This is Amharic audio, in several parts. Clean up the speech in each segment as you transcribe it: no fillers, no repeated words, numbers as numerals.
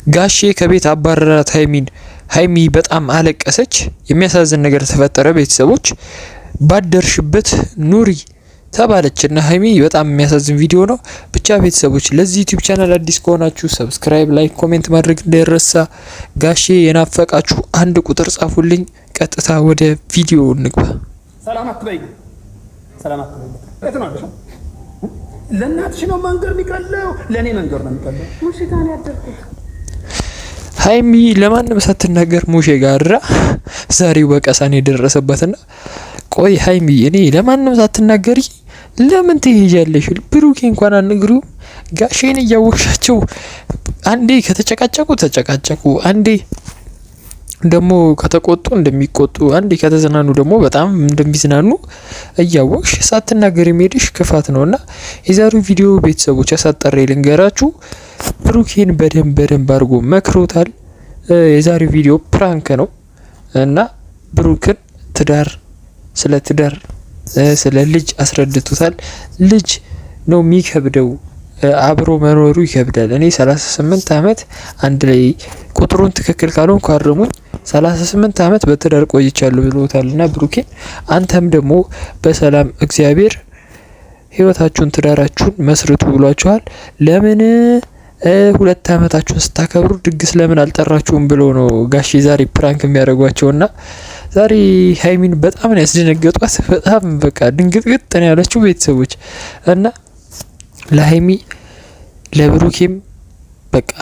ጋሼ ከቤት አባረራት ሀይሚን። ሀይሚ በጣም አለቀሰች። የሚያሳዝን ነገር ተፈጠረ። ቤተሰቦች ባደርሽበት ኑሪ ተባለችና ሀይሚ በጣም የሚያሳዝን ቪዲዮ ነው። ብቻ ቤተሰቦች ለዚህ ዩቲዩብ ቻናል አዲስ ከሆናችሁ ሰብስክራይብ፣ ላይክ፣ ኮሜንት ማድረግ እንዳይረሳ። ጋሼ የናፈቃችሁ አንድ ቁጥር ጻፉልኝ። ቀጥታ ወደ ቪዲዮ እንግባ። ሰላም አትበይ፣ ሰላም አትበይ። ለእናትሽ ነው መንገር የሚቀለው፣ ለእኔ መንገር ነው የሚቀለው። ሙሽ ጋር ያደርኩት ሀይሚ ለማንም ሳትናገር ሙሼ ጋራ ዛሬው በቀሳኔ የደረሰበትና ቆይ ሀይሚ እኔ ለማንም ሳትናገሪ ለምን ትሄጃለሽ? ብሩኬ እንኳን አንግሩ ጋሼን እያወቅሻቸው አንዴ ከተጨቃጨቁ ተጨቃጨቁ፣ አንዴ ደግሞ ከተቆጡ እንደሚቆጡ፣ አንዴ ከተዝናኑ ደግሞ በጣም እንደሚዝናኑ እያወቅሽ ሳትናገሪ ሄድሽ ክፋት ነውና የዛሬው ቪዲዮ ቤተሰቦች ያሳጠረ ልንገራችሁ። ብሩኬን በደንብ አድርጎ መክሮታል። የዛሬው ቪዲዮ ፕራንክ ነው እና ብሩክን ስለ ትዳር ስለ ልጅ አስረድቶታል። ልጅ ነው የሚከብደው፣ አብሮ መኖሩ ይከብዳል። እኔ 38 አመት አንድ ላይ ቁጥሩን ትክክል ካልሆን ካረሙኝ 38 አመት በትዳር ቆይቻለሁ ብሎታልና ብሩኬን አንተም ደግሞ በሰላም እግዚአብሔር ህይወታችሁን ትዳራችሁን መስርቱ ብሏችኋል። ለምን 2 አመታችሁን ስታከብሩ ድግስ ለምን አልጠራችሁም ብሎ ነው ጋሼ ዛሬ ፕራንክ የሚያደርጓቸውና ዛሬ ሀይሚን በጣም ነው ያስደነገጧት። በጣም በቃ ድንግጥግጥ ነው ያለችው ቤተሰቦች እና ለሀይሚ ለብሩኬም በቃ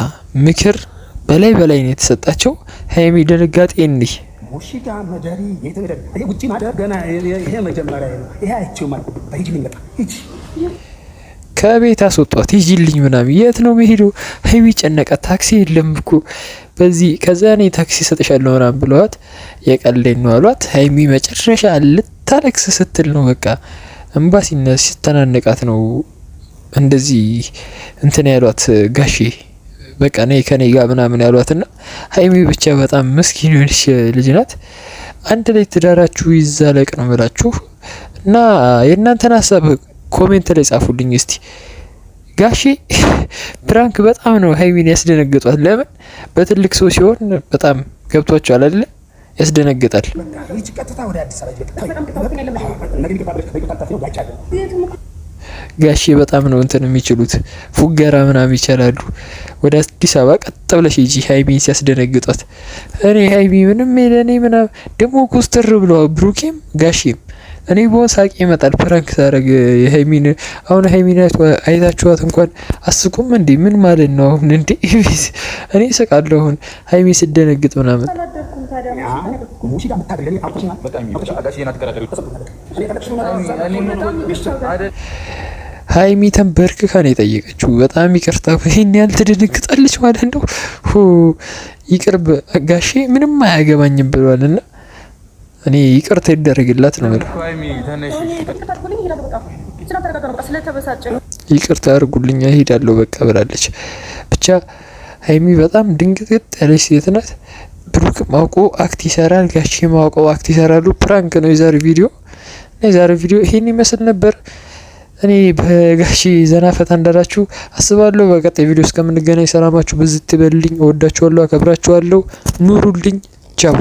ምክር በላይ ነው የተሰጣቸው። ሀይሚ ድንጋጤ እንዲህ ሙሽጋ መደሪ የተደረ ውጪ ማደር ገና ይሄ መጀመሪያ ነው። ይሄ አይቼው ማለት በሂጂልኝ በቃ ሂጂ ከቤት አስወጧት። ሂጂልኝ ምናምን የት ነው መሄዱ? ሀይሚ ጨነቃት። ታክሲ የለም እኮ በዚህ ከዛ እኔ ታክሲ ሰጥሻለሁ ምናምን ብለዋት የቀልዴን ነው አሏት። ሀይሚ መጨረሻ ልታለቅስ ስትል ነው በቃ እምባሲና ሲተናነቃት ነው እንደዚህ እንትን ያሏት ጋሼ በቃ ነይ ከኔ ጋር ምናምን ያሏትና ሀይሚ ብቻ በጣም ምስኪን የሆነች ልጅ ናት። አንድ ላይ ትዳራችሁ ይዛለቅ ነው ብላችሁ እና የእናንተን ሀሳብ ኮሜንት ላይ ጻፉልኝ እስቲ። ጋሼ ፕራንክ በጣም ነው ሀይሚን ያስደነግጧት። ለምን በትልቅ ሰው ሲሆን በጣም ገብቷቸዋል አይደል? ያስደነግጣል። ጋሼ በጣም ነው እንትን የሚችሉት ፉገራ ምናምን ይችላሉ። ወደ አዲስ አበባ ቀጥ ብለሽ ሂጂ ሀይሚን ሲያስደነግጧት። እኔ ሀይሚ ምንም የለኔ ምናምን ደግሞ ኮስተር ብለዋል ብሩኬም ጋሼም። እኔ በሆነ ሳቂ ይመጣል ፕራንክ ታረግ የሀይሚን። አሁን ሀይሚን አይታችኋት እንኳን አስቁም እንዴ? ምን ማለት ነው አሁን እንዴ? እኔ እሰቃለሁ አሁን ሀይሚ ስደነግጥ ምናምን። ሀይሚ ተንበርክካ ነው የጠየቀችው። በጣም ይቅርታ ይሄን ያህል ትደነግጣለች ማለት ነው? ይቅርብ ጋሼ ምንም አያገባኝም ብሏልና እኔ ይቅርታ ይደረግላት ነው ማለት። ይቅርታ አድርጉልኝ እሄዳለሁ በቃ ብላለች። ብቻ ሀይሚ በጣም ድንግጥግጥ ያለች ሴት ናት። ብሩክ ማውቆ አክት ይሰራል፣ ጋሼ ማውቆ አክት ይሰራሉ። ፕራንክ ነው የዛሬ ቪዲዮ ይሄን ይመስል ነበር። እኔ በጋሼ ዘና ፈታ እንዳላችሁ አስባለሁ። በቀጣይ ቪዲዮ እስከምንገናኝ ሰላማችሁ በዝት ይበልልኝ። እወዳችኋለሁ፣ አከብራችኋለሁ። ኑሩልኝ። ቻው